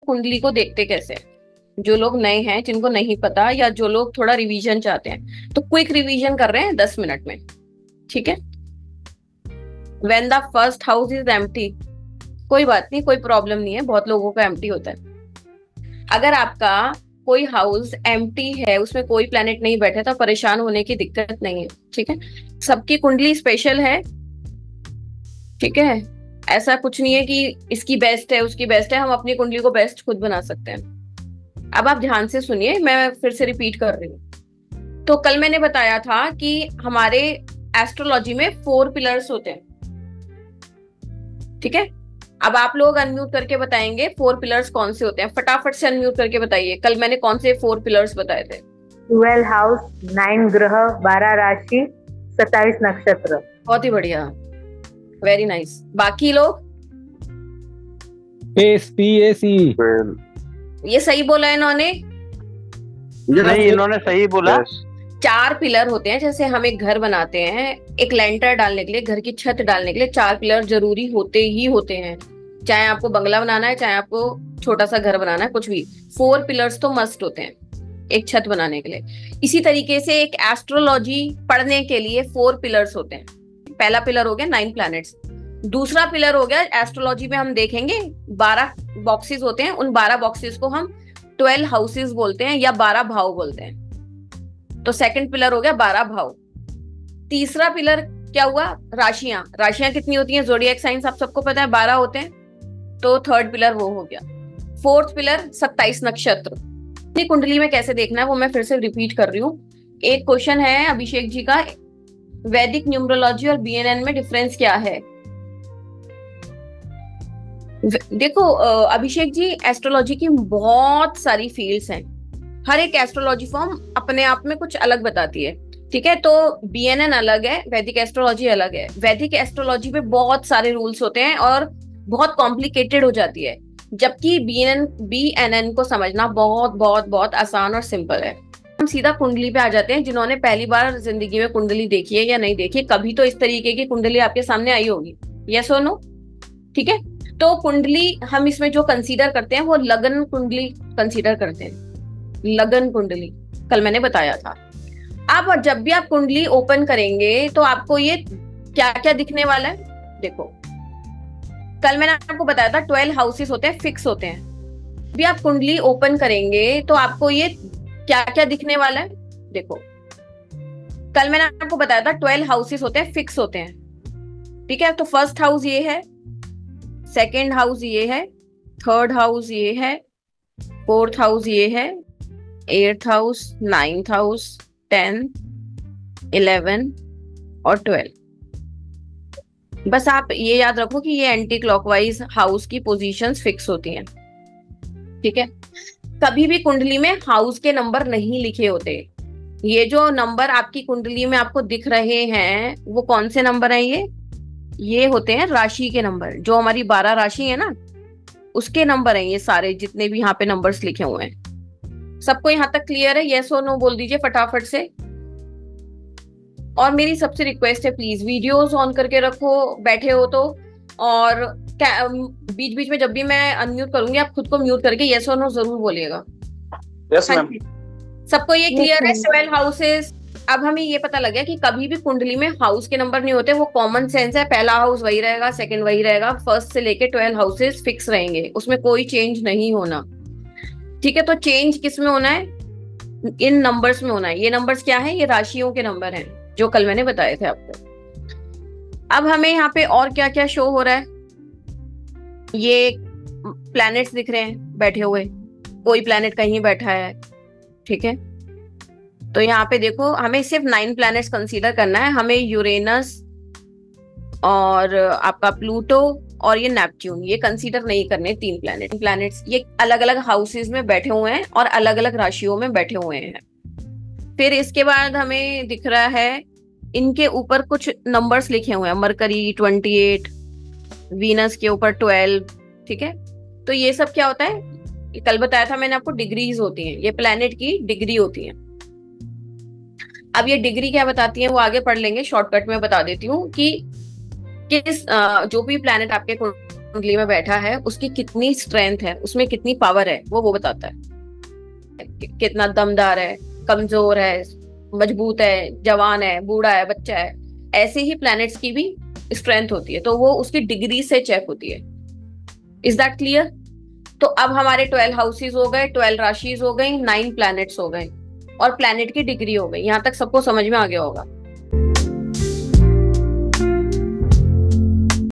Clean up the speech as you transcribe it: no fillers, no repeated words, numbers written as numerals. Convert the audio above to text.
कुंडली को देखते कैसे हैं, जो लोग नए हैं, जिनको नहीं पता, या जो लोग थोड़ा रिवीजन चाहते हैं, तो क्विक रिवीजन कर रहे हैं 10 मिनट में। ठीक है। When the first house is empty, कोई बात नहीं, कोई प्रॉब्लम नहीं है, बहुत लोगों का एम्प्टी होता है। अगर आपका कोई हाउस एम्प्टी है, उसमें कोई प्लैनेट नहीं बैठे, तो परेशान होने की दिक्कत नहीं है। ठीक है। सबकी कुंडली स्पेशल है। ठीक है। ऐसा कुछ नहीं है कि इसकी बेस्ट है उसकी बेस्ट है, हम अपनी कुंडली को बेस्ट खुद बना सकते हैं। अब आप ध्यान से सुनिए, मैं फिर से रिपीट कर रही हूँ। तो कल मैंने बताया था कि हमारे एस्ट्रोलॉजी में 4 पिलर्स होते हैं। ठीक है। अब आप लोग अनम्यूट करके बताएंगे 4 पिलर्स कौन से होते हैं। फटाफट से अनम्यूट करके बताइए, कल मैंने कौन से 4 पिलर्स बताए थे। 12 हाउस, 9 ग्रह, 12 राशि, 27 नक्षत्र। बहुत ही बढ़िया, वेरी नाइस। बाकी लोग SPAC। ये सही बोला इन्होंने? नहीं, इन्होंने सही बोला। 4 पिलर होते हैं। जैसे हम एक घर बनाते हैं, एक लेंटर डालने के लिए, घर की छत डालने के लिए 4 पिलर जरूरी होते ही होते हैं। चाहे आपको बंगला बनाना है, चाहे आपको छोटा सा घर बनाना है, कुछ भी, 4 पिलर्स तो मस्ट होते हैं एक छत बनाने के लिए। इसी तरीके से एक एस्ट्रोलॉजी पढ़ने के लिए 4 पिलर्स होते हैं। पहला पिलर हो गया 9 प्लैनेट्स। दूसरा पिलर हो गया, एस्ट्रोलॉजी में हम देखेंगे 12 बॉक्सेस होते हैं। उन 12 बॉक्सेस को हम 12 हाउसेस बोलते हैं या 12 भाव बोलते हैं। तो सेकंड पिलर हो गया 12 भाव। तीसरा पिलर क्या हुआ? राशियां। राशियां कितनी होती हैं? ज़ोडिएक साइंस आप सबको पता है 12 होते हैं, तो थर्ड पिलर वो हो गया। फोर्थ पिलर 27 नक्षत्र। अपनी कुंडली में कैसे देखना है वो मैं फिर से रिपीट कर रही हूँ। एक क्वेश्चन है अभिषेक जी का, वैदिक न्यूमरोलॉजी और BNN में डिफरेंस क्या है? देखो अभिषेक जी, एस्ट्रोलॉजी की बहुत सारी फील्ड्स हैं। हर एक एस्ट्रोलॉजी फॉर्म अपने आप में कुछ अलग बताती है। ठीक है। तो BNN अलग है, वैदिक एस्ट्रोलॉजी अलग है। वैदिक एस्ट्रोलॉजी में बहुत सारे रूल्स होते हैं और बहुत कॉम्प्लिकेटेड हो जाती है, जबकि BNN को समझना बहुत बहुत बहुत आसान और सिंपल है। हम सीधा कुंडली पे आ जाते हैं। जिन्होंने पहली बार जिंदगी में कुंडली देखी है या नहीं देखी, कभी तो इस तरीके की कुंडली आपके सामने आई होगी, यस और नो? ठीक है। तो कुंडली हम इसमें जो कंसीडर करते हैं वो लगन कुंडली कंसीडर करते हैं। लगन कुंडली कल मैंने बताया था। अब जब भी आप कुंडली ओपन करेंगे तो आपको ये क्या क्या दिखने वाला है? देखो, कल मैंने आपको बताया था 12 हाउसेस होते हैं, फिक्स होते हैं। भी आप कुंडली ओपन करेंगे तो आपको ये क्या क्या दिखने वाला है? देखो, कल मैंने आपको बताया था 12 हाउसेस होते हैं, फिक्स होते हैं। ठीक है। तो फर्स्ट हाउस ये है, सेकेंड हाउस ये है, थर्ड हाउस ये है, फोर्थ हाउस ये है, 8th हाउस, 9th हाउस, 10, 11 और 12। बस आप ये याद रखो कि ये एंटी क्लॉकवाइज हाउस की पोजीशंस फिक्स होती हैं। ठीक है। कभी भी कुंडली में हाउस के नंबर नहीं लिखे होते। ये जो नंबर आपकी कुंडली में आपको दिख रहे हैं वो कौन से नंबर हैं? ये होते हैं राशि के नंबर। जो हमारी 12 राशि है ना, उसके नंबर हैं ये सारे, जितने भी यहाँ पे नंबर्स लिखे हुए हैं। सबको यहाँ तक क्लियर है? यस और नो बोल दीजिए फटाफट से। और मेरी सबसे रिक्वेस्ट है, प्लीज वीडियोस ऑन करके रखो, बैठे हो तो। और बीच बीच में जब भी मैं अनम्यूट करूंगी आप खुद को म्यूट करके यस और नो जरूर बोलिएगा। Yes ma'am. सबको ये क्लियर है? 12 हाउसेस। अब हमें ये पता लग गया कि कभी भी कुंडली में हाउस के नंबर नहीं होते, वो कॉमन सेंस है। पहला हाउस वही रहेगा, सेकंड वही रहेगा, फर्स्ट से लेके 12 हाउसेस फिक्स रहेंगे, उसमें कोई चेंज नहीं होना। ठीक है। तो चेंज किस में होना है? इन नंबर्स में होना है। ये नंबर्स क्या है? ये राशियों के नंबर हैं जो कल मैंने बताए थे आपको। अब हमें यहाँ पे और क्या क्या शो हो रहा है? ये प्लैनेट्स दिख रहे हैं बैठे हुए, कोई प्लैनेट कहीं बैठा है। ठीक है। तो यहाँ पे देखो, हमें सिर्फ 9 प्लैनेट्स कंसीडर करना है। हमें यूरेनस और आपका प्लूटो और ये नेपच्यून, ये कंसीडर नहीं करने। 3 प्लैनेट्स ये अलग अलग हाउसेस में बैठे हुए हैं और अलग अलग राशियों में बैठे हुए हैं। फिर इसके बाद हमें दिख रहा है इनके ऊपर कुछ नंबर्स लिखे हुए हैं। मरकरी 28, वीनस के ऊपर 12। ठीक है। तो ये सब क्या होता है? कल बताया था मैंने आपको, डिग्रीज होती हैं। ये प्लैनेट की डिग्री होती है। अब ये डिग्री क्या बताती है वो आगे पढ़ लेंगे, शॉर्टकट में बता देती हूँ कि किस जो भी प्लैनेट आपके कुंडली में बैठा है उसकी कितनी स्ट्रेंथ है, उसमें कितनी पावर है, वो बताता है। कितना दमदार है, कमजोर है, मजबूत है, जवान है, बूढ़ा है, बच्चा है। ऐसे ही प्लैनेट्स की भी स्ट्रेंथ होती है, तो वो उसकी डिग्री से चेक होती है। Is that clear? तो अब हमारे 12 हाउसेस हो गए, 12 राशिज हो गई, 9 प्लैनेट्स हो गए और प्लैनेट की डिग्री हो गई। यहां तक सबको समझ में आ गया होगा।